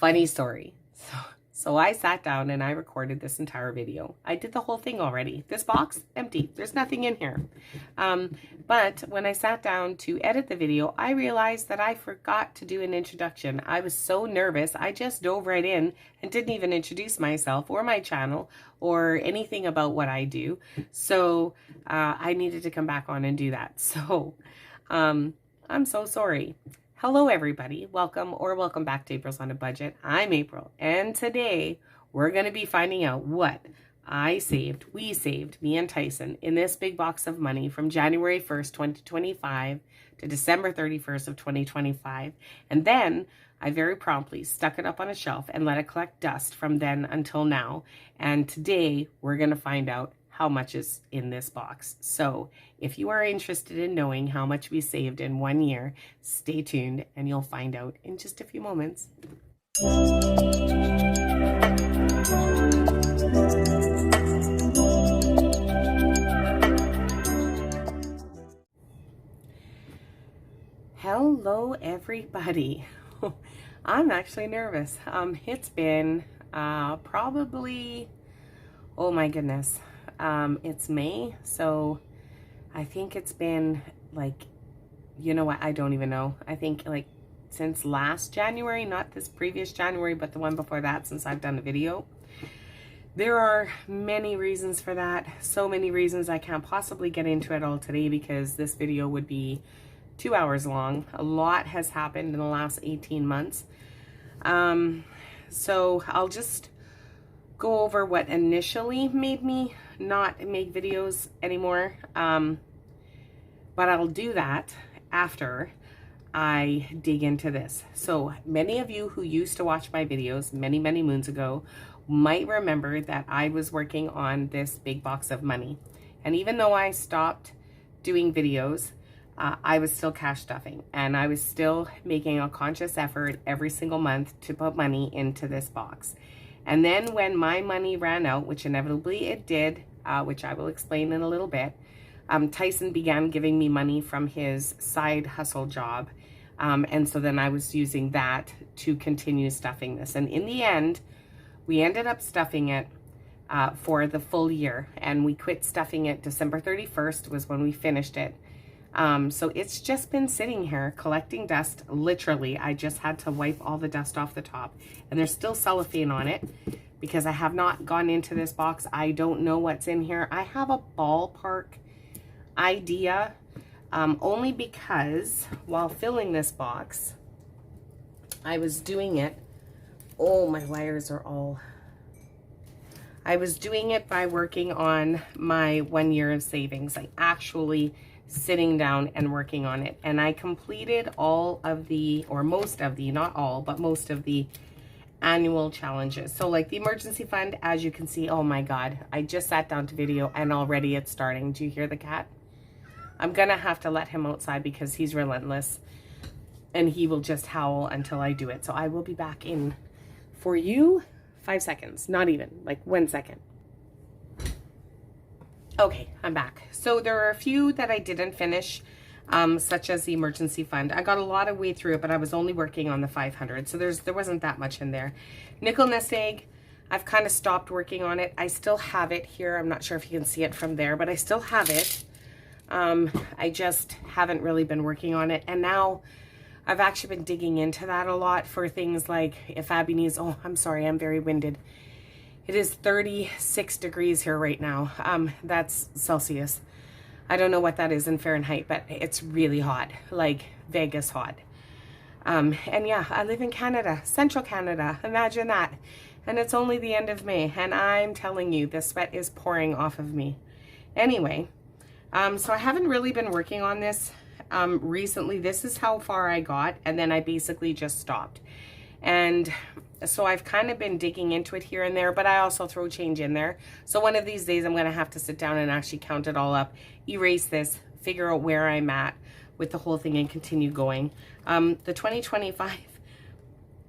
Funny story. So I sat down and I recorded this entire video. I did the whole thing already. This box, empty. There's nothing in here. But when I sat down to edit the video, I realized that I forgot to do an introduction. I was so nervous. I just dove right in and didn't even introduce myself or my channel or anything about what I do. So I needed to come back on and do that. So I'm so sorry. Hello everybody, welcome back to April's on a Budget. I'm April, and today we're going to be finding out what we saved, me and Tyson, in this big box of money from January 1st, 2025 to December 31st of 2025. And then I very promptly stuck it up on a shelf and let it collect dust from then until now. And today we're going to find out how much is in this box. So if you are interested in knowing how much we saved in 1 year, stay tuned and you'll find out in just a few moments. Hello everybody. I'm actually nervous. It's been probably, oh my goodness. It's May, so I think it's been like, you know what, I don't even know. I think like since last January, not this previous January, but the one before that, since I've done a video. There are many reasons for that. So many reasons I can't possibly get into it all today because this video would be 2 hours long. A lot has happened in the last 18 months. So I'll just go over what initially made me not make videos anymore, but I'll do that after I dig into this. So many of you who used to watch my videos many moons ago might remember that I was working on this big box of money, and even though I stopped doing videos, I was still cash stuffing, and I was still making a conscious effort every single month to put money into this box. And then when my money ran out, which inevitably it did, which I will explain in a little bit, Tyson began giving me money from his side hustle job. And so then I was using that to continue stuffing this. And in the end, we ended up stuffing it for the full year. And we quit stuffing it December 31st was when we finished it. So it's just been sitting here collecting dust. Literally, I just had to wipe all the dust off the top, and there's still cellophane on it because I have not gone into this box. I don't know what's in here. I have a ballpark idea, only because while filling this box, I was doing it. Oh, my wires are all... I was doing it by working on my 1 year of savings. I actually sitting down and working on it, and I completed all of the, or most of the, not all, but most of the annual challenges. So like the emergency fund, as you can see, oh my god, I just sat down to video and already it's starting. Do you hear the cat? I'm gonna have to let him outside because he's relentless and he will just howl until I do it. So I will be back in for you 5 seconds, not even, like 1 second. Okay, I'm back. So there are a few that I didn't finish, such as the emergency fund. I got a lot of way through it, but I was only working on the 500, so there wasn't that much in there. Nickel nest egg, I've kind of stopped working on it. I still have it here. I'm not sure if you can see it from there, but I still have it. I just haven't really been working on it, and now I've actually been digging into that a lot for things like if Abby needs, oh, I'm sorry, I'm very winded. It is 36 degrees here right now. That's Celsius. I don't know what that is in Fahrenheit, but it's really hot, like Vegas hot. And yeah, I live in Canada, central Canada. Imagine that. And it's only the end of May, and I'm telling you, the sweat is pouring off of me. Anyway, so I haven't really been working on this recently. This is how far I got, and then I basically just stopped. And so I've kind of been digging into it here and there, but I also throw change in there. So one of these days I'm going to have to sit down and actually count it all up, erase this, figure out where I'm at with the whole thing and continue going. The 2025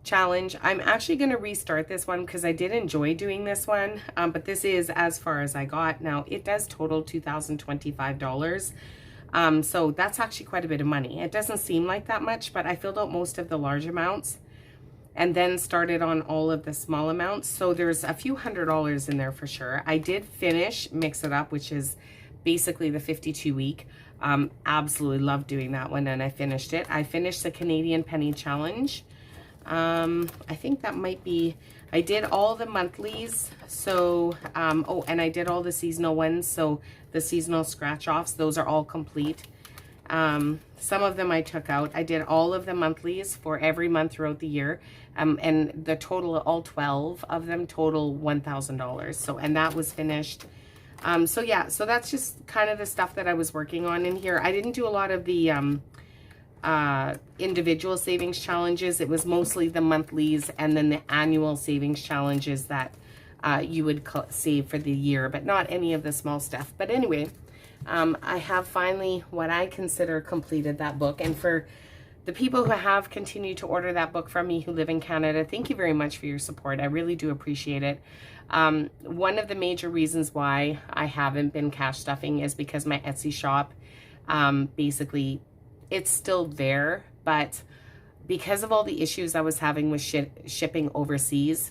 challenge, I'm actually going to restart this one because I did enjoy doing this one, but this is as far as I got. Now it does total $2,025. So that's actually quite a bit of money. It doesn't seem like that much, but I filled out most of the large amounts. and then started on all of the small amounts. So there's a few $100s in there for sure. I did finish Mix It Up, which is basically the 52-week. Absolutely love doing that one, and I finished it. I finished the Canadian Penny Challenge. I think that might be, I did all the monthlies. So, oh, and I did all the seasonal ones. So the seasonal scratch offs, those are all complete. Some of them I took out. I did all of the monthlies for every month throughout the year. And the total, all 12 of them total $1,000. So, and that was finished. So yeah, so that's just kind of the stuff that I was working on in here. I didn't do a lot of the, individual savings challenges. It was mostly the monthlies and then the annual savings challenges that, you would save for the year, but not any of the small stuff. But anyway, I have finally what I consider completed that book. And for the people who have continued to order that book from me who live in Canada, thank you very much for your support. I really do appreciate it. One of the major reasons why I haven't been cash stuffing is because my Etsy shop, basically, it's still there, but because of all the issues I was having with shipping overseas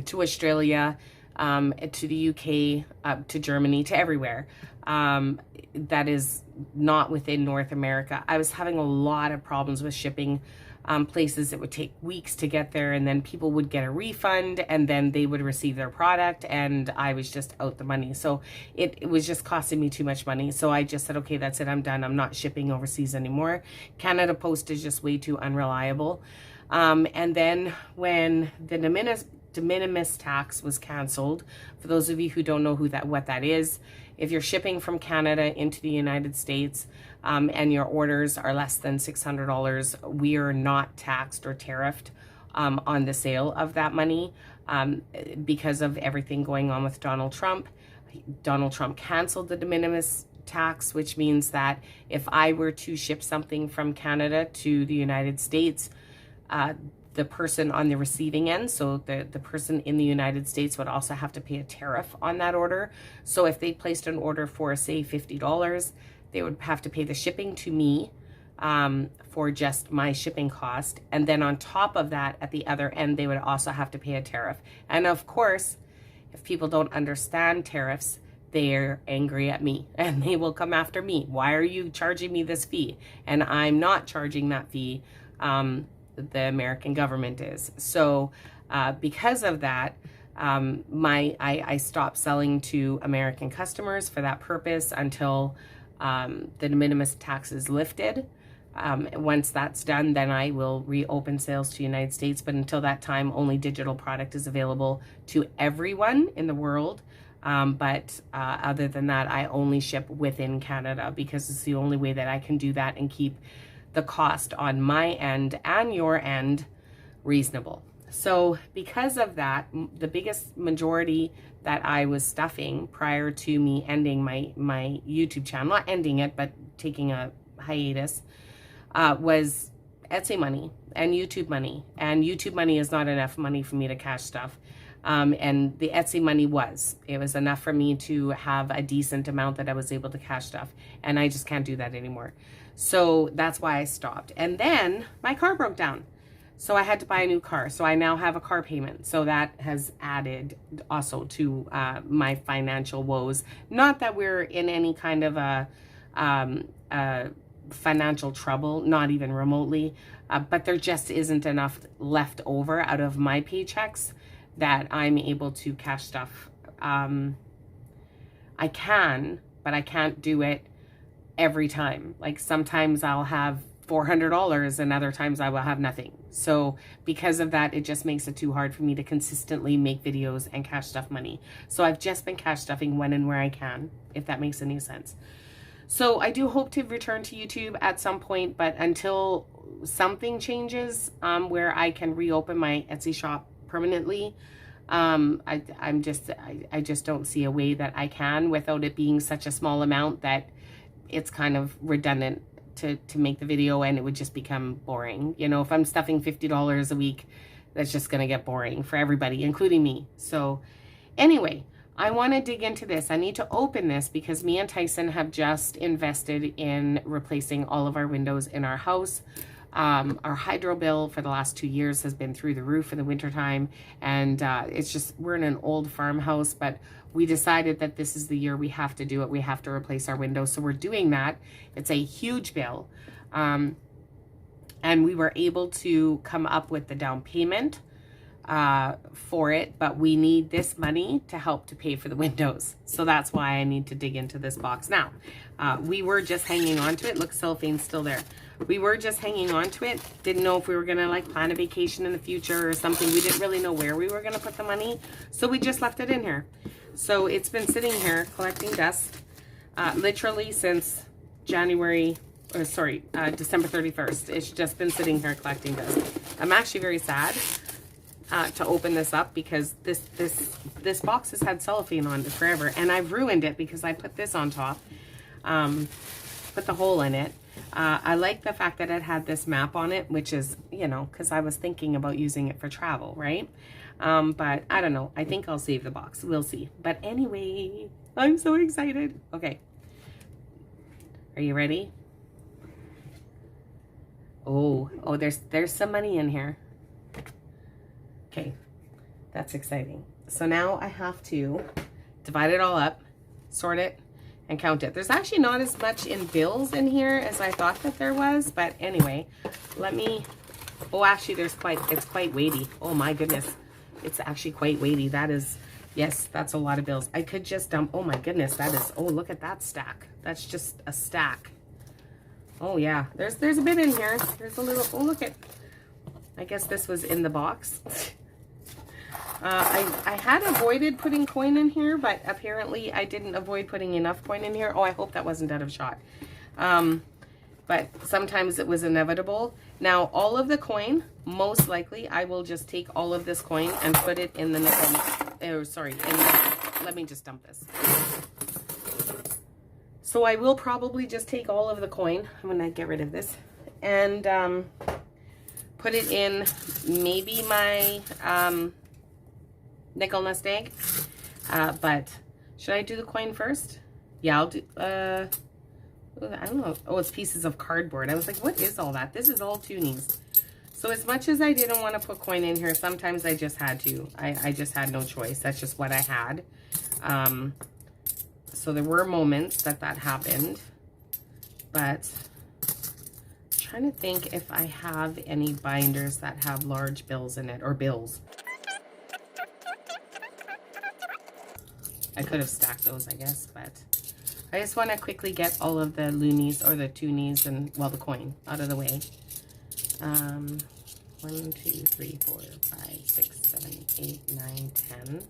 to Australia, to the UK, to Germany, to everywhere, that is not within North America, I was having a lot of problems with shipping places. It would take weeks to get there, and then people would get a refund, and then they would receive their product, and I was just out the money. So it was just costing me too much money. So I just said, okay, that's it, I'm done. I'm not shipping overseas anymore. Canada Post is just way too unreliable. And then when the de minimis tax was canceled, for those of you who don't know what that is, if you're shipping from Canada into the United States, and your orders are less than $600, we are not taxed or tariffed on the sale of that money, because of everything going on with Donald Trump. Donald Trump canceled the de minimis tax, which means that if I were to ship something from Canada to the United States, the person on the receiving end, so the person in the United States, would also have to pay a tariff on that order. So if they placed an order for, say, $50, they would have to pay the shipping to me, for just my shipping cost. And then on top of that, at the other end, they would also have to pay a tariff. And of course, if people don't understand tariffs, they're angry at me and they will come after me. Why are you charging me this fee? And I'm not charging that fee. The American government is. So because of that, I stopped selling to American customers for that purpose until the de minimis tax is lifted. Once that's done, then I will reopen sales to the United States. But until that time, only digital product is available to everyone in the world. But other than that, I only ship within Canada, because it's the only way that I can do that and keep the cost on my end and your end reasonable. So because of that, the biggest majority that I was stuffing prior to me ending my YouTube channel, not ending it, but taking a hiatus, was Etsy money and YouTube money. And YouTube money is not enough money for me to cash stuff. And the Etsy money it was enough for me to have a decent amount that I was able to cash stuff. And I just can't do that anymore. So that's why I stopped. And then my car broke down. So I had to buy a new car. So I now have a car payment. So that has added also to my financial woes. Not that we're in any kind of a financial trouble, not even remotely, but there just isn't enough left over out of my paychecks that I'm able to cash stuff. I can, but I can't do it every time. Like sometimes I'll have $400 and other times I will have nothing. So because of that, it just makes it too hard for me to consistently make videos and cash stuff money. So I've just been cash stuffing when and where I can, if that makes any sense. So I do hope to return to YouTube at some point, but until something changes where I can reopen my Etsy shop permanently, I just don't see a way that I can without it being such a small amount that it's kind of redundant to make the video, and it would just become boring. You know, if I'm stuffing $50 a week, that's just going to get boring for everybody, including me. So anyway, I want to dig into this. I need to open this because me and Tyson have just invested in replacing all of our windows in our house. Our hydro bill for the last 2 years has been through the roof in the wintertime. And it's just, we're in an old farmhouse, but we decided that this is the year we have to do it. We have to replace our windows. So we're doing that. It's a huge bill. And we were able to come up with the down payment for it, but we need this money to help to pay for the windows. So that's why I need to dig into this box. Now, we were just hanging on to it. Look, cellophane's still there. We were just hanging on to it. Didn't know if we were going to like plan a vacation in the future or something. We didn't really know where we were going to put the money. So we just left it in here. So it's been sitting here collecting dust literally since December 31st. It's just been sitting here collecting dust. I'm actually very sad to open this up because this box has had cellophane on it forever, and I've ruined it because I put this on top, put the hole in it. I like the fact that it had this map on it, which is, you know, because I was thinking about using it for travel, right? But I don't know. I think I'll save the box. We'll see. But anyway, I'm so excited. Okay. Are you ready? Oh, there's some money in here. Okay, that's exciting. So now I have to divide it all up, sort it, and count it. There's actually not as much in bills in here as I thought that there was, but anyway, let me, oh, actually it's quite weighty. Oh my goodness, it's actually quite weighty. That is, yes, that's a lot of bills. I could just dump, oh my goodness, that is, oh, look at that stack. That's just a stack. Oh yeah, there's a bit in here. There's a little, oh look at, I guess this was in the box. I had avoided putting coin in here, but apparently I didn't avoid putting enough coin in here. Oh, I hope that wasn't out of shot. But sometimes it was inevitable. Now, all of the coin, most likely, I will just take all of this coin and put it in the nickel. Let me just dump this. So I will probably just take all of the coin. I'm gonna get rid of this and put it in maybe my nickel nest egg. But should I do the coin first? Yeah, I'll do, I don't know. Oh, it's pieces of cardboard. I was like, what is all that? This is all toonies. So as much as I didn't want to put coin in here, sometimes I just had to. I just had no choice. That's just what I had. So there were moments that happened. But I'm trying to think if I have any binders that have large bills in it, or bills. I could have stacked those, I guess, but I just want to quickly get all of the loonies or the toonies and, well, the coin out of the way. 1, 2, 3, 4, 5, 6, 7, 8, 9, 10.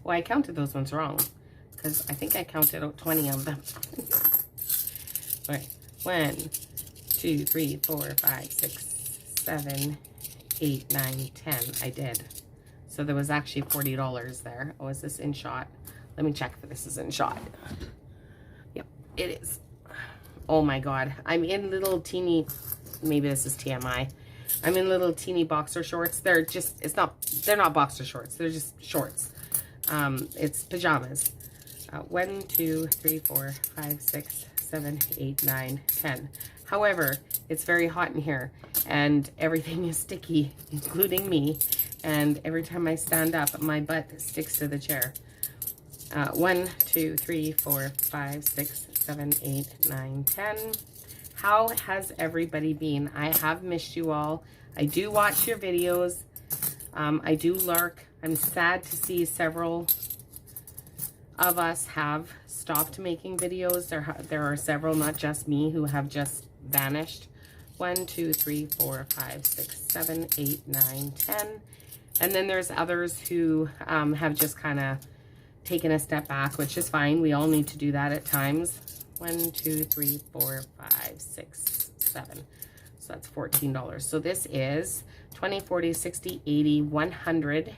Well, I counted those ones wrong because I think I counted out 20 of them. All right, 1, 2, 3, 4, 5, 6, 7, 8, 9, 10. I did. So there was actually $40 there. Oh, is this in shot? Let me check if this is in shot. Yep, it is. Oh my God. I'm in little teeny, maybe this is TMI. I'm in little teeny boxer shorts. They're just, they're not boxer shorts. They're just shorts. It's pajamas. 1, 2, 3, 4, 5, 6, 7, 8, 9, 10. However, it's very hot in here and everything is sticky, including me. And every time I stand up, my butt sticks to the chair. 1, 2, 3, 4, 5, 6, 7, 8, 9, 10. How has everybody been? I have missed you all. I do watch your videos. I do lurk. I'm sad to see several of us have stopped making videos. There are several, not just me, who have just vanished. 1, 2, 3, 4, 5, 6, 7, 8, 9, 10. And then there's others who have just kind of taken a step back, which is fine. We all need to do that at times. 1, 2, 3, 4, 5, 6, 7. So that's $14. So this is 20, 40, 60, 80, 100,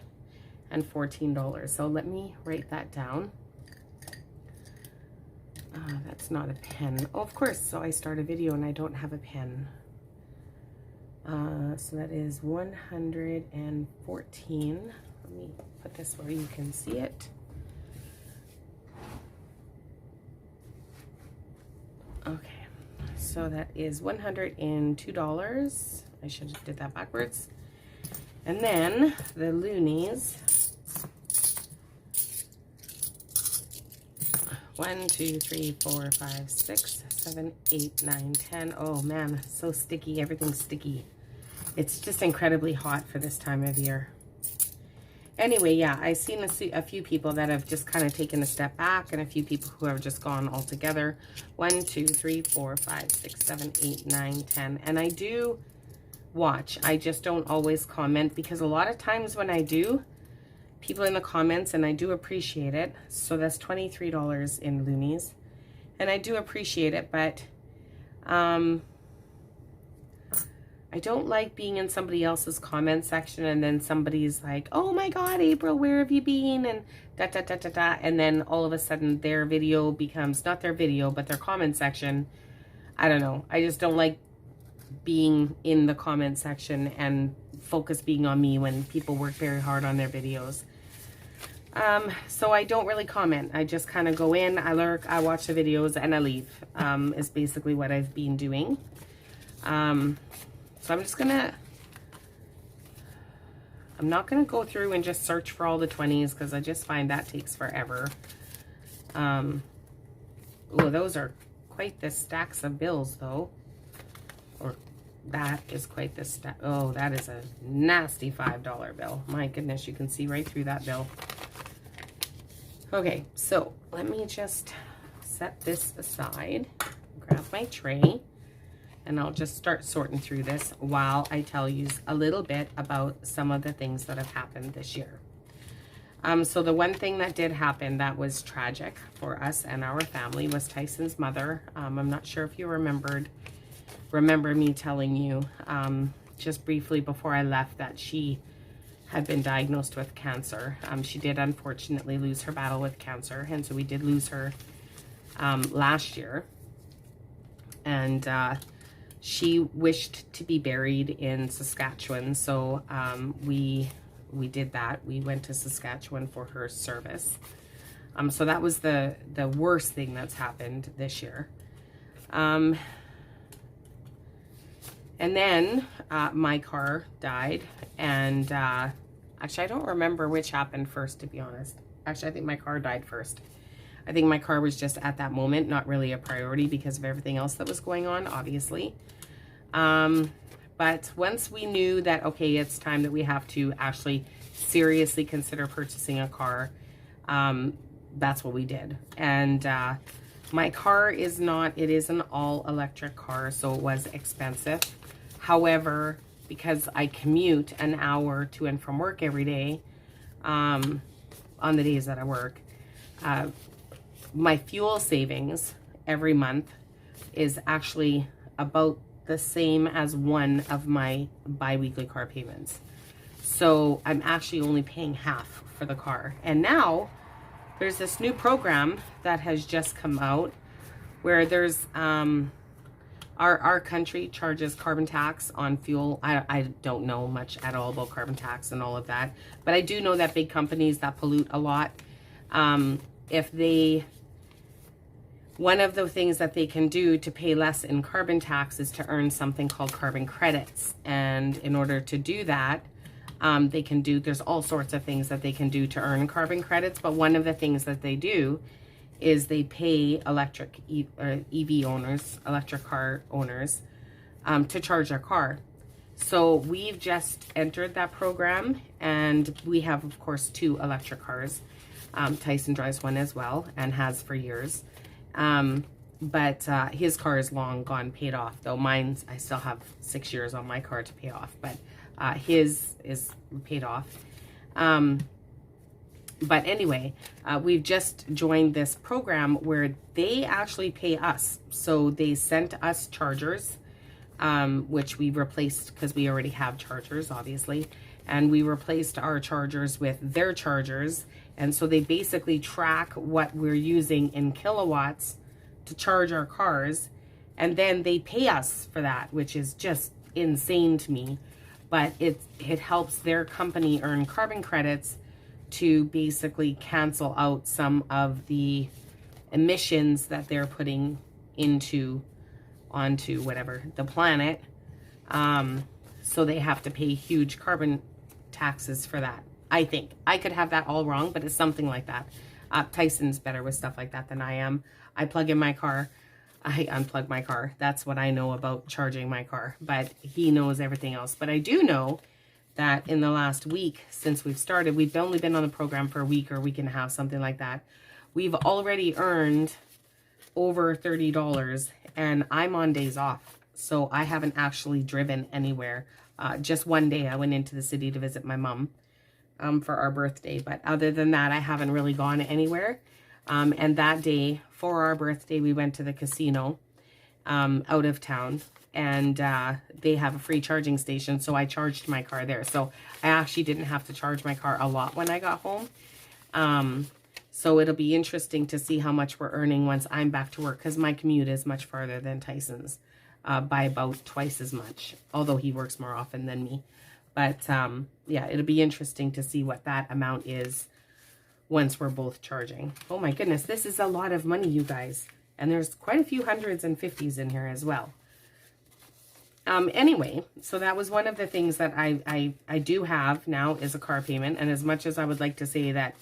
and $14. So let me write that down. That's not a pen. Oh, of course. So I start a video and I don't have a pen. So that is 114. Let me put this where you can see it. Okay, So that is $102. I should have did that backwards. And then the loonies. 1, 2, 3, 4, 5, 6, 7, 8, 9, 10. Oh man, so sticky. Everything's sticky. It's just incredibly hot for this time of year. Anyway, yeah, I've seen a few people that have just kind of taken a step back, and a few people who have just gone all together. 1, 2, 3, 4, 5, 6, 7, 8, 9, 10. And I do watch. I just don't always comment, because a lot of times when I do, people in the comments, and I do appreciate it. So that's $23 in loonies. And I do appreciate it, but I don't like being in somebody else's comment section and then somebody's like, oh my God, April, where have you been? And da da da da da. And then all of a sudden their video becomes not their video, but their comment section. I don't know. I just don't like being in the comment section and focus being on me when people work very hard on their videos. So I don't really comment. I just kind of go in, I lurk, I watch the videos, and I leave, is basically what I've been doing. So I'm just gonna, I'm not gonna go through and just search for all the 20s, because I just find that takes forever. Oh, those are quite the stacks of bills though. Or that is quite the stack. Oh, that is a nasty $5 bill. My goodness, you can see right through that bill. Okay, so let me just set this aside, grab my tray, and I'll just start sorting through this while I tell you a little bit about some of the things that have happened this year. So the one thing that did happen that was tragic for us and our family was Tyson's mother. I'm not sure if you remember me telling you just briefly before I left that she had been diagnosed with cancer. She did unfortunately lose her battle with cancer, and so we did lose her last year. And she wished to be buried in Saskatchewan, so we did that. We went to Saskatchewan for her service. So that was the worst thing that's happened this year. And then my car died, and actually I don't remember which happened first, to be honest. Actually, I think my car died first. I think my car was just at that moment not really a priority because of everything else that was going on, obviously. But once we knew that, okay, it's time that we have to actually seriously consider purchasing a car, that's what we did. And my car is not, it is an all-electric car, so it was expensive. However, because I commute an hour to and from work every day, on the days that I work, my fuel savings every month is actually about the same as one of my bi-weekly car payments. So I'm actually only paying half for the car. And now there's this new program that has just come out where there's our country charges carbon tax on fuel. I don't know much at all about carbon tax and all of that, but I do know that big companies that pollute a lot, if they, one of the things that they can do to pay less in carbon tax is to earn something called carbon credits. And in order to do that, they can do, there's all sorts of things that they can do to earn carbon credits, but one of the things that they do is they pay electric EV owners, electric car owners, to charge their car. So we've just entered that program, and we have, of course, 2 electric cars. Tyson drives one as well and has for years. But his car is long gone paid off, though mine's, I still have 6 years on my car to pay off, but his is paid off. But anyway, we've just joined this program where they actually pay us. So they sent us chargers, which we replaced because we already have chargers, obviously. And we replaced our chargers with their chargers. And so they basically track what we're using in kilowatts to charge our cars. And then they pay us for that, which is just insane to me. But it helps their company earn carbon credits to basically cancel out some of the emissions that they're putting into onto whatever, the planet. So they have to pay huge carbon taxes for that. I think. I could have that all wrong, but it's something like that. Tyson's better with stuff like that than I am. I plug in my car. I unplug my car. That's what I know about charging my car. But he knows everything else. But I do know that in the last week since we've started, we've only been on the program for a week or a week and a half, something like that. We've already earned over $30 and I'm on days off. So I haven't actually driven anywhere. Just one day I went into the city to visit my mom for our birthday. But other than that, I haven't really gone anywhere. And that day for our birthday, we went to the casino out of town. And they have a free charging station, so I charged my car there. So I actually didn't have to charge my car a lot when I got home. So it'll be interesting to see how much we're earning once I'm back to work, because my commute is much farther than Tyson's by about twice as much, although he works more often than me. But yeah, it'll be interesting to see what that amount is once we're both charging. Oh my goodness, this is a lot of money, you guys. And there's quite a few hundreds and fifties in here as well. Anyway, so that was one of the things that I do have now is a car payment. And as much as I would like to say that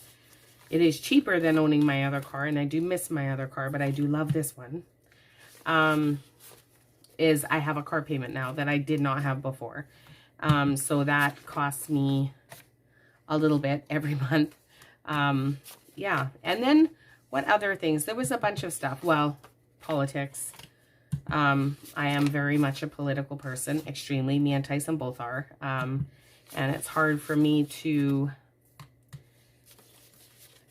it is cheaper than owning my other car, and I do miss my other car, but I do love this one, is I have a car payment now that I did not have before. So that costs me a little bit every month. Yeah. And then what other things? There was a bunch of stuff. Well, politics. I am very much a political person, extremely. Me and Tyson both are. And it's hard for me to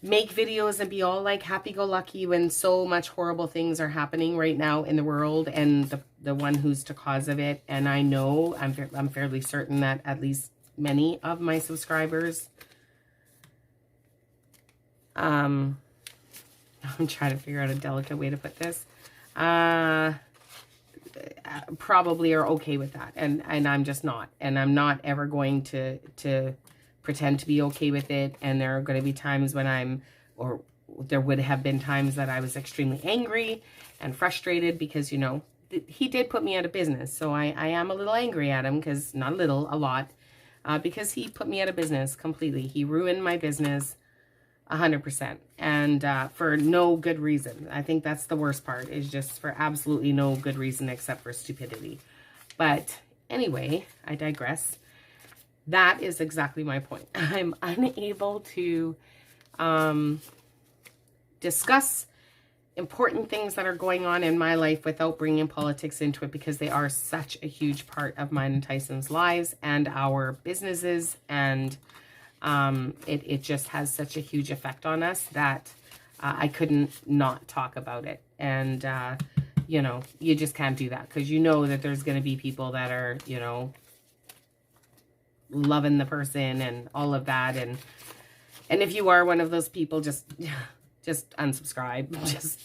make videos and be all like happy-go-lucky when so much horrible things are happening right now in the world, and the one who's the cause of it. And I know, I'm fairly certain that at least many of my subscribers, I'm trying to figure out a delicate way to put this, probably are okay with that, and I'm just not, and I'm not ever going to pretend to be okay with it. And there are going to be times when there would have been times that I was extremely angry and frustrated because, you know, he did put me out of business. So I am a little angry at him, because not a little, a lot, because he put me out of business completely. He ruined my business 100%, and for no good reason. I think that's the worst part, is just for absolutely no good reason except for stupidity. But anyway, I digress. That is exactly my point. I'm unable to discuss important things that are going on in my life without bringing politics into it, because they are such a huge part of mine and Tyson's lives and our businesses, and it just has such a huge effect on us that I couldn't not talk about it. And, you know, you just can't do that, because you know that there's going to be people that are, you know, loving the person and all of that. And if you are one of those people, just unsubscribe.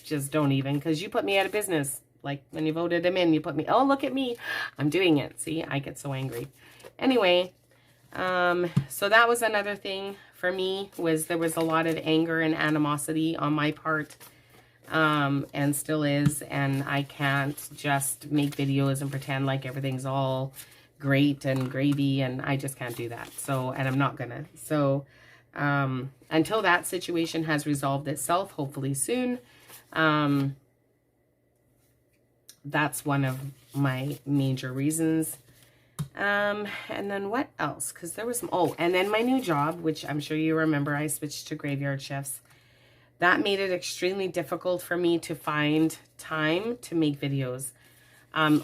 Just don't even, because you put me out of business. Like when you voted him in, you put me, oh, look at me. I'm doing it. See, I get so angry. Anyway, so that was another thing for me, was there was a lot of anger and animosity on my part, and still is. And I can't just make videos and pretend like everything's all great and gravy, and I just can't do that. So, and I'm not gonna. So, until that situation has resolved itself, hopefully soon, that's one of my major reasons. And then what else? Because there was some, oh, and then my new job, which I'm sure you remember, I switched to graveyard shifts. That made it extremely difficult for me to find time to make videos.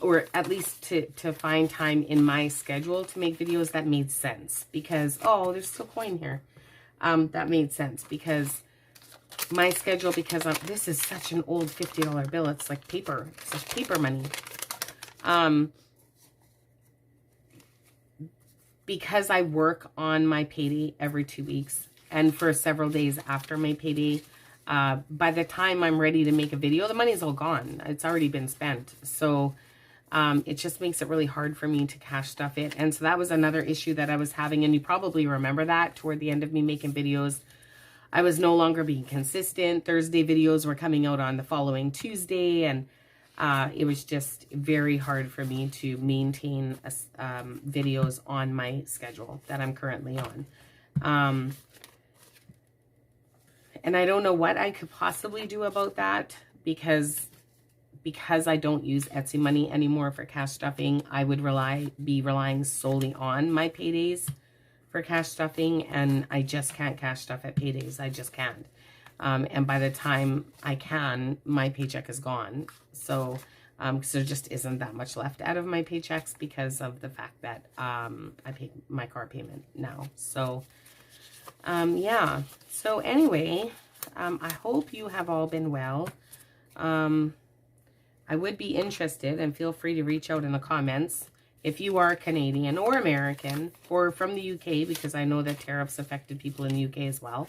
Or at least to find time in my schedule to make videos that made sense. Because, oh, there's still coin here. That made sense because my schedule, because this is such an old $50 bill. It's like paper, such paper money. Because I work on my payday every 2 weeks and for several days after my payday, by the time I'm ready to make a video, the money's all gone. It's already been spent. So it just makes it really hard for me to cash stuff in. And so that was another issue that I was having. And you probably remember that toward the end of me making videos, I was no longer being consistent. Thursday videos were coming out on the following Tuesday. And it was just very hard for me to maintain videos on my schedule that I'm currently on. And I don't know what I could possibly do about that, because I don't use Etsy money anymore for cash stuffing. I would be relying solely on my paydays for cash stuffing, and I just can't cash stuff at paydays. I just can't. And by the time I can, my paycheck is gone. So, because there just isn't that much left out of my paychecks because of the fact that I paid my car payment now. So, yeah. So anyway, I hope you have all been well. I would be interested, and feel free to reach out in the comments if you are Canadian or American or from the UK, because I know that tariffs affected people in the UK as well.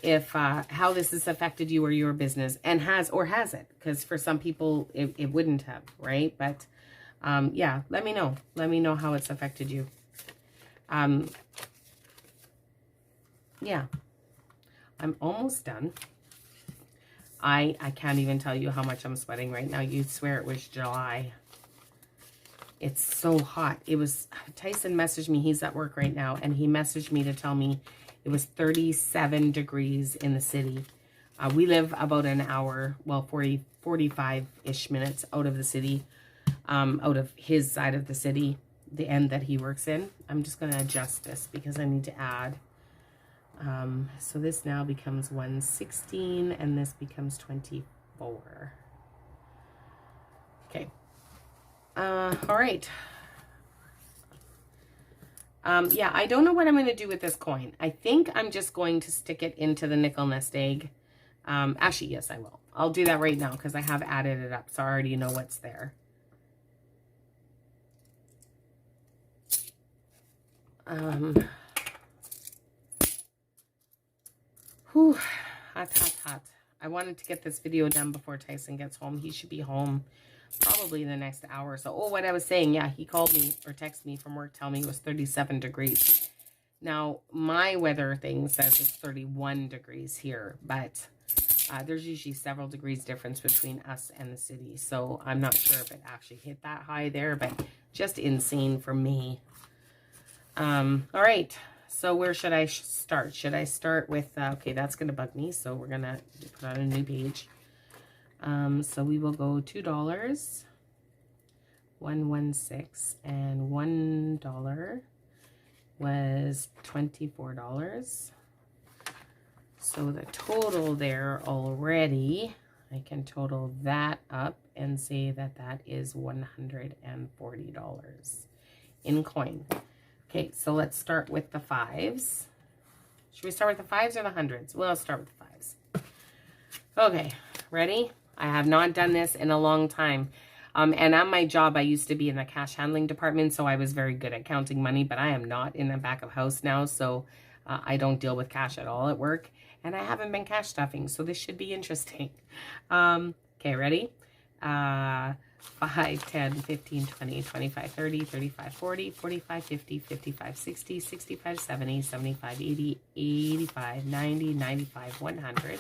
If how this has affected you or your business, and has it, because for some people it wouldn't have, right? But yeah, let me know how it's affected you. Yeah, I'm almost done. I can't even tell you how much I'm sweating right now. You'd swear it was July. It's so hot. It was, Tyson messaged me, he's at work right now, and he messaged me to tell me it was 37 degrees in the city. We live about an hour, well, 45-ish minutes out of the city, out of his side of the city, the end that he works in. I'm just going to adjust this because I need to add. So this now becomes 116, and this becomes 24. Okay. All right. Yeah, I don't know what I'm going to do with this coin. I think I'm just going to stick it into the nickel nest egg. Actually, yes, I will. I'll do that right now because I have added it up, so I already know what's there. Whew, hot. I wanted to get this video done before Tyson gets home. He should be home probably the next hour or so. Oh, what I was saying, yeah, he called me or texted me from work telling me it was 37 degrees. Now, my weather thing says it's 31 degrees here, but there's usually several degrees difference between us and the city. So I'm not sure if it actually hit that high there, but just insane for me. All right. So where should I start? Should I start with, okay, that's going to bug me. So we're going to put on a new page. So we will go $2, 116, and $1 was $24. So the total there already, I can total that up and say that that is $140 in coin. Okay, so let's start with the fives. Should we start with the fives or the hundreds? Well, let's start with the fives. Okay, ready? I have not done this in a long time. And on my job, I used to be in the cash handling department, so I was very good at counting money, but I am not in the back of house now, so I don't deal with cash at all at work. And I haven't been cash stuffing, so this should be interesting. Okay, ready? 5, 10, 15, 20, 25, 30, 35, 40, 45, 50, 55, 60, 65, 70, 75, 80, 85, 90, 95, 100.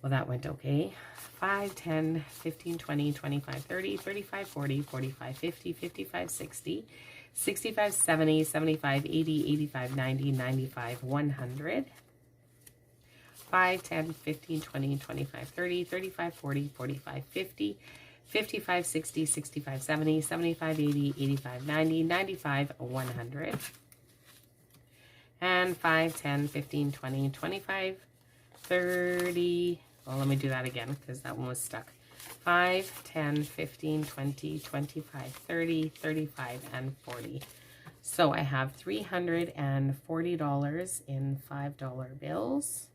Well, that went okay. 5, 10, 15, 20, 25, 30, 35, 40, 45, 50, 55, 60, 65, 70, 75, 80, 85, 90, 95, 100. 5, 10, 15, 20, 25, 30, 35, 40, 45, 50, 55, 60, 65, 70, 75, 80, 85, 90, 95, 100. And 5, 10, 15, 20, 25, 30. Well, let me do that again because that one was stuck. 5, 10, 15, 20, 25, 30, 35, and 40. So I have $340 in $5 bills.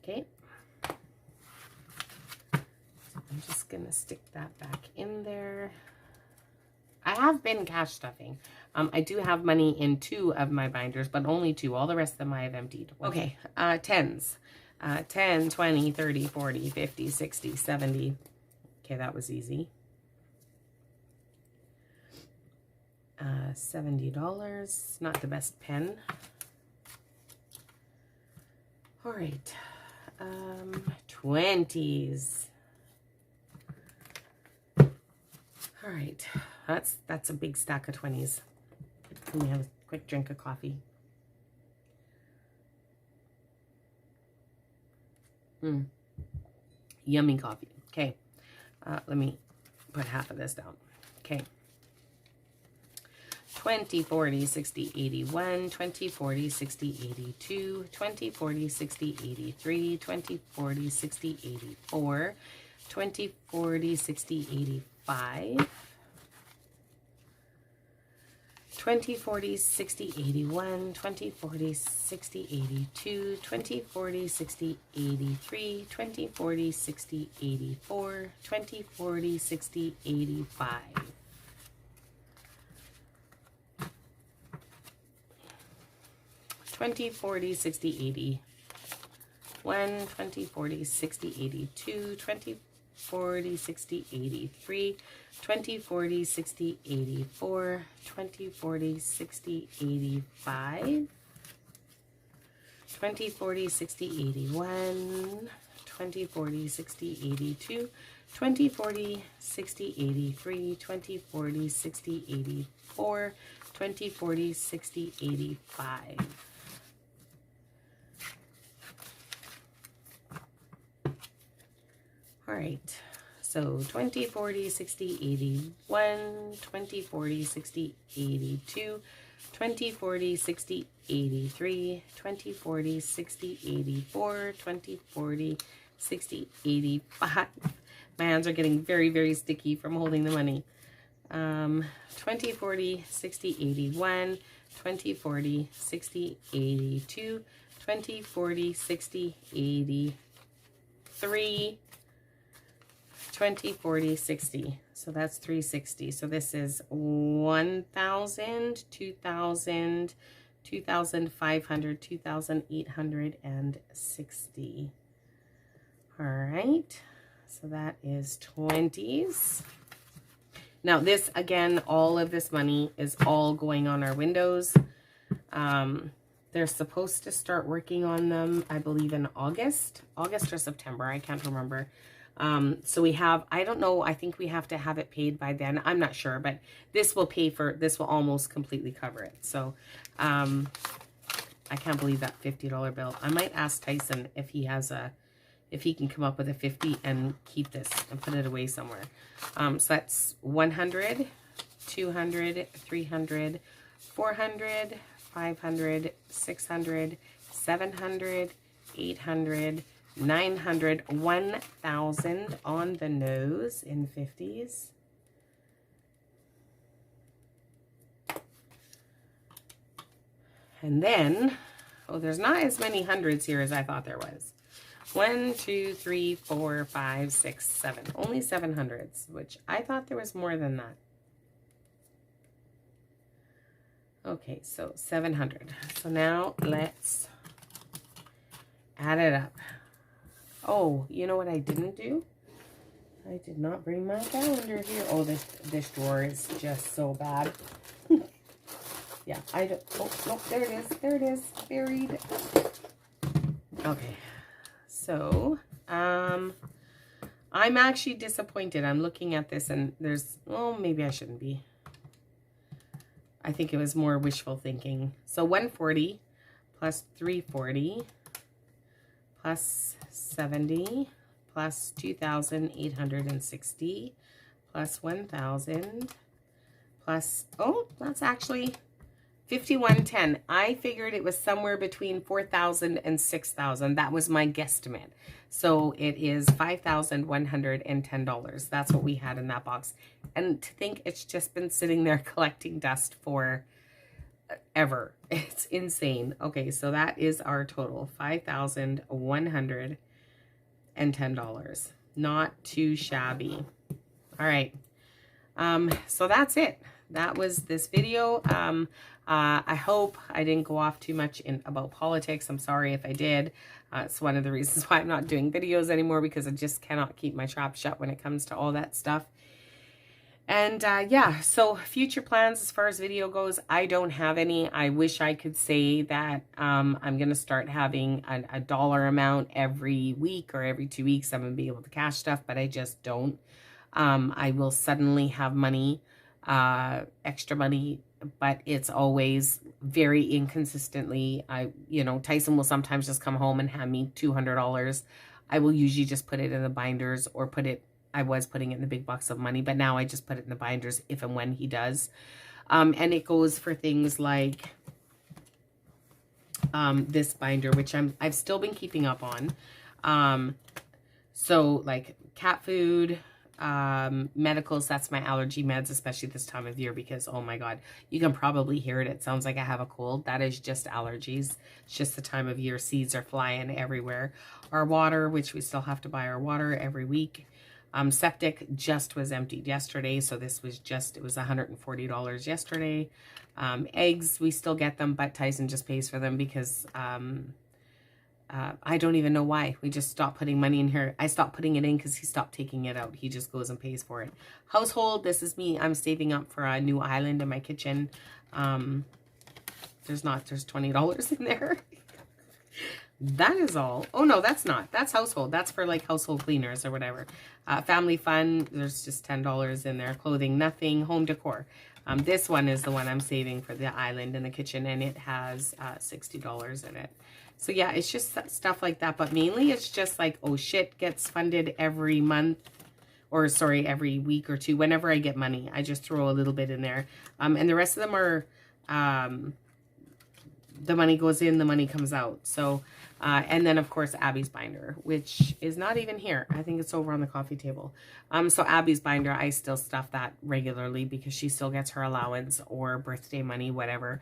Okay. I'm just going to stick that back in there. I have been cash stuffing. I do have money in 2 of my binders, but only 2. All the rest of them I have emptied. Okay, tens. 10, 20, 30, 40, 50, 60, 70. Okay, that was easy. $70. Not the best pen. All right. 20s. All right. That's a big stack of 20s. Let me have a quick drink of coffee. Yummy coffee. Okay. Let me put half of this down. Okay. 20, 40, 60, 81, 20, 40, 60, 82, 20, 40, 60, 83, 20, 40, 60, 84, 20, 40, 60, 85, 20, 40, 60, 81, 20, 40, 60, 82, 20, 40, 60, 83, 20, 40, 60, 84, 20, 40, 60, 85. 20, 40, 60, 80. 20, 40, 60, 82, 20, 40, 60, 83, 20, 40, 60, 84, 20, 40, 60, 85, 20, 40, 60, 81, 20, 40, 60, 82, 20, 40, 60, 83, 20, 40, 60, 84, 20, 40, 60, 85. All right, so 20, 40, 60, 81, 20, 40, 60, 82, 20, 40, 60, 83, 20, 40, 60, 84, 20, 40, 60, 85. My hands are getting very, very sticky from holding the money. 20, 40, 60, 81, 20, 40, 60, 82, 20, 40, 60, 83, 20, 40, 60. So that's 360. So this is 1,000, 2,000, 2,500, 2,860. All right. So that is 20s. Now this, again, all of this money is all going on our windows. They're supposed to start working on them, I believe, in August or September. I can't remember. So we have, I don't know, I think we have to have it paid by then. I'm not sure, but this will this will almost completely cover it. So, I can't believe that $50 bill. I might ask Tyson if he has if he can come up with a 50 and keep this and put it away somewhere. So that's 100, 200, 300, 400, 500, 600, 700, 800, 900, 1,000 on the nose in 50s. And then, oh, there's not as many hundreds here as I thought there was. 1, 2, 3, 4, 5, 6, 7. Only 700s, which I thought there was more than that. Okay, so 700. So now let's add it up. Oh, you know what I didn't do? I did not bring my calendar here. Oh, this drawer is just so bad. Yeah, I don't. Oh, nope, there it is. There it is. Buried. Okay. So, I'm actually disappointed. I'm looking at this and there's, well, maybe I shouldn't be. I think it was more wishful thinking. So 140 plus 340 plus 70 plus 2,860 plus 1,000 plus, oh, that's actually 5110. I figured it was somewhere between 4,000 and 6,000. That was my guesstimate. So it is $5,110. That's what we had in that box. And to think it's just been sitting there collecting dust for ever. It's insane. Okay, so that is our total, $5,110. Not too shabby. All right. So that's it. That was this video. I hope I didn't go off too much about politics. I'm sorry if I did. It's one of the reasons why I'm not doing videos anymore, because I just cannot keep my trap shut when it comes to all that stuff. And yeah, so future plans as far as video goes, I don't have any. I wish I could say that I'm going to start having a dollar amount every week or every 2 weeks. I'm going to be able to cash stuff, but I just don't. I will suddenly have money, extra money, but it's always very inconsistently. Tyson will sometimes just come home and hand me $200. I will usually just put it in the binders or I was putting it in the big box of money, but now I just put it in the binders if and when he does. And it goes for things like this binder, which I've still been keeping up on. So like cat food, medicals, that's my allergy meds, especially this time of year, because oh my God, you can probably hear it. It sounds like I have a cold. That is just allergies. It's just the time of year. Seeds are flying everywhere. Our water, which we still have to buy our water every week. Septic just was emptied yesterday, so this was it was $140 yesterday. Eggs, we still get them, but Tyson just pays for them because I don't even know why. We just stopped putting money in here. I stopped putting it in because he stopped taking it out. He just goes and pays for it. Household, this is me. I'm saving up for a new island in my kitchen. There's $20 in there. That is all. Oh, no, that's not. That's household. That's for like household cleaners or whatever. Family fun, there's just $10 in there. Clothing, nothing. Home decor. This one is the one I'm saving for the island in the kitchen, and it has $60 in it. So yeah, it's just stuff like that. But mainly it's just like, oh shit, gets funded every month. Or sorry, every week or two. Whenever I get money, I just throw a little bit in there. And the rest of them are... the money goes in, the money comes out. So, and then of course Abby's binder, which is not even here. I think it's over on the coffee table. So Abby's binder, I still stuff that regularly because she still gets her allowance or birthday money, whatever.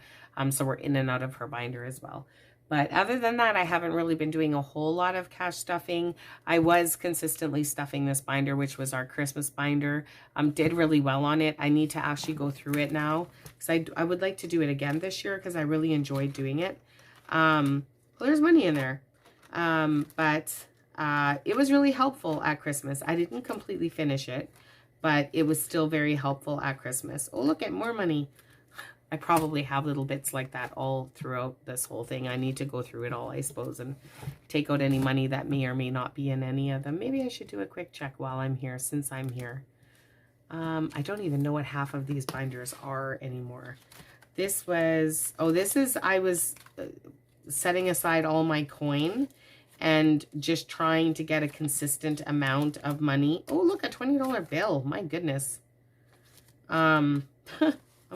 So we're in and out of her binder as well. But other than that, I haven't really been doing a whole lot of cash stuffing. I was consistently stuffing this binder, which was our Christmas binder. Did really well on it. I need to actually go through it now because I would like to do it again this year because I really enjoyed doing it. Well, there's money in there. But it was really helpful at Christmas. I didn't completely finish it, but it was still very helpful at Christmas. Oh, look at more money. I probably have little bits like that all throughout this whole thing. I need to go through it all, I suppose, and take out any money that may or may not be in any of them. Maybe I should do a quick check while I'm here, since I'm here. I don't even know what half of these binders are anymore. This was, I was setting aside all my coin and just trying to get a consistent amount of money. Oh, look, a $20 bill. My goodness. I'm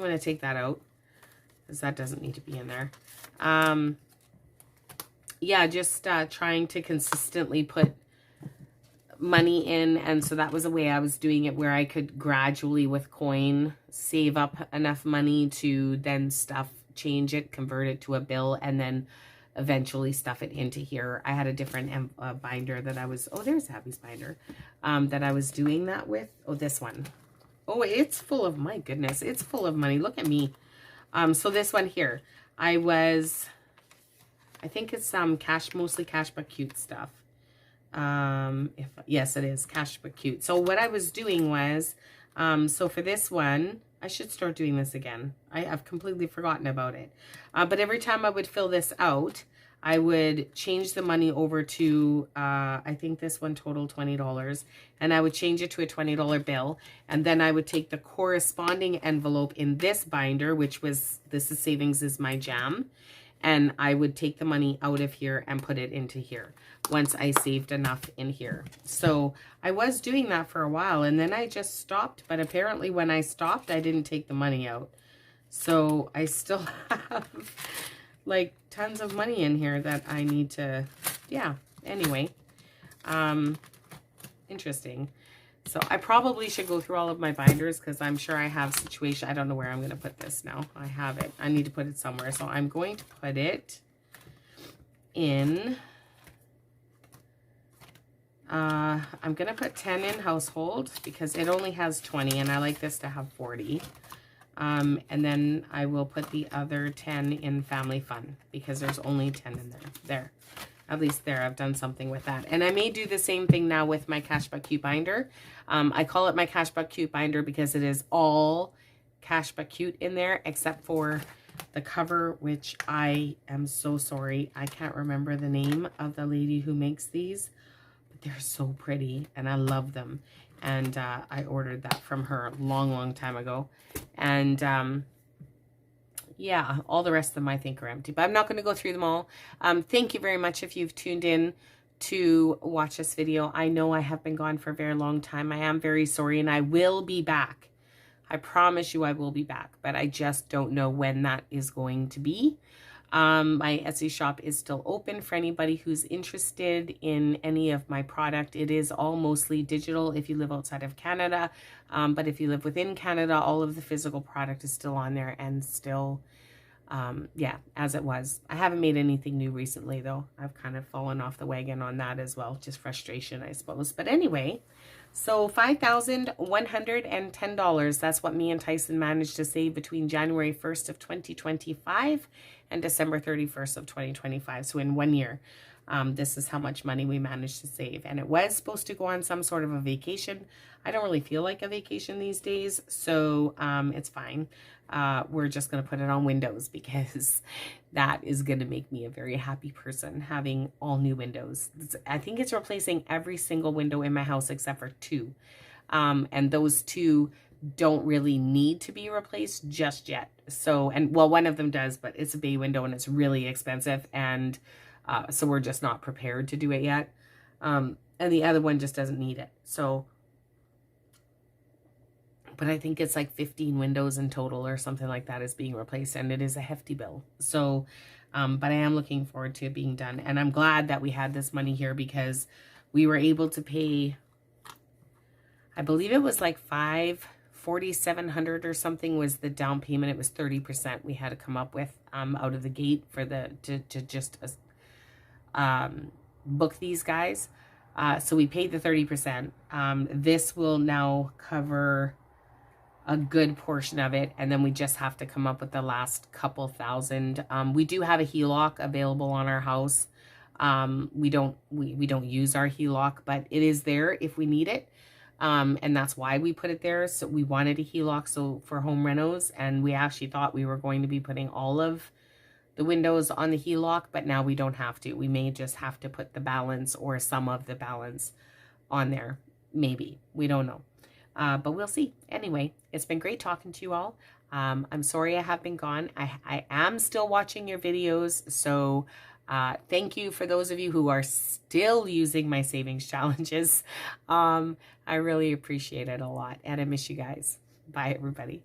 going to take that out because that doesn't need to be in there. Yeah, just trying to consistently put money in. And so that was a way I was doing it, where I could gradually with coin save up enough money to then change it, convert it to a bill, and then eventually stuff it into here. I had a different binder that I was, oh, there's Abby's binder, that I was doing that with. Oh, this one. Oh, it's full of, my goodness, it's full of money. Look at me. So this one here, I think it's mostly cash but cute stuff. Yes, it is cash but cute. So what I was doing was, so for this one, I should start doing this again. I've completely forgotten about it. But every time I would fill this out, I would change the money over to, I think this one totaled $20, and I would change it to a $20 bill. And then I would take the corresponding envelope in this binder, which was, this is Savings is My Jam. And I would take the money out of here and put it into here once I saved enough in here. So I was doing that for a while, and then I just stopped. But apparently when I stopped, I didn't take the money out. So I still have like tons of money in here that I need to, yeah, anyway. Interesting. So I probably should go through all of my binders because I'm sure I have situation. I don't know where I'm going to put this now. I have it. I need to put it somewhere. So I'm going to put it in. I'm going to put 10 in household because it only has 20 and I like this to have 40. And then I will put the other 10 in family fun because there's only 10 in there. There. At least there, I've done something with that. And I may do the same thing now with my Cashback Cute Binder. I call it my Cashback Cute Binder because it is all Cashback Cute in there, except for the cover, which I am so sorry. I can't remember the name of the lady who makes these, but they're so pretty and I love them. And I ordered that from her a long, long time ago. And yeah, all the rest of them I think are empty, but I'm not going to go through them all. Thank you very much if you've tuned in to watch this video. I know I have been gone for a very long time. I am very sorry, and I will be back. I promise you I will be back, but I just don't know when that is going to be. My Etsy shop is still open for anybody who's interested in any of my product. It is all mostly digital if you live outside of Canada, but if you live within Canada, all of the physical product is still on there and still, yeah, as it was. I haven't made anything new recently, though. I've kind of fallen off the wagon on that as well. Just frustration, I suppose. But anyway, so $5,110. That's what me and Tyson managed to save between January 1st of 2025 and December 31st of 2025. So in 1 year, this is how much money we managed to save. And it was supposed to go on some sort of a vacation. I don't really feel like a vacation these days, so it's fine. We're just going to put it on windows because that is going to make me a very happy person, having all new windows. I think it's replacing every single window in my house except for 2. And those 2 don't really need to be replaced just yet. So, and well, one of them does, but it's a bay window and it's really expensive. And so we're just not prepared to do it yet. And the other one just doesn't need it. So, but I think it's like 15 windows in total or something like that is being replaced, and it is a hefty bill. So, but I am looking forward to it being done. And I'm glad that we had this money here because we were able to pay, I believe it was like $4,700 or something was the down payment. It was 30% we had to come up with out of the gate for the, to just book these guys. So we paid the 30%. This will now cover a good portion of it, and then we just have to come up with the last couple thousand. We do have a HELOC available on our house. We don't use our HELOC, but it is there if we need it. And that's why we put it there. So we wanted a HELOC so for home renos, and we actually thought we were going to be putting all of the windows on the HELOC, but now we don't have to. We may just have to put the balance or some of the balance on there. Maybe. We don't know. But we'll see. Anyway, it's been great talking to you all. I'm sorry I have been gone. I am still watching your videos. So thank you for those of you who are still using my savings challenges. I really appreciate it a lot. And I miss you guys. Bye, everybody.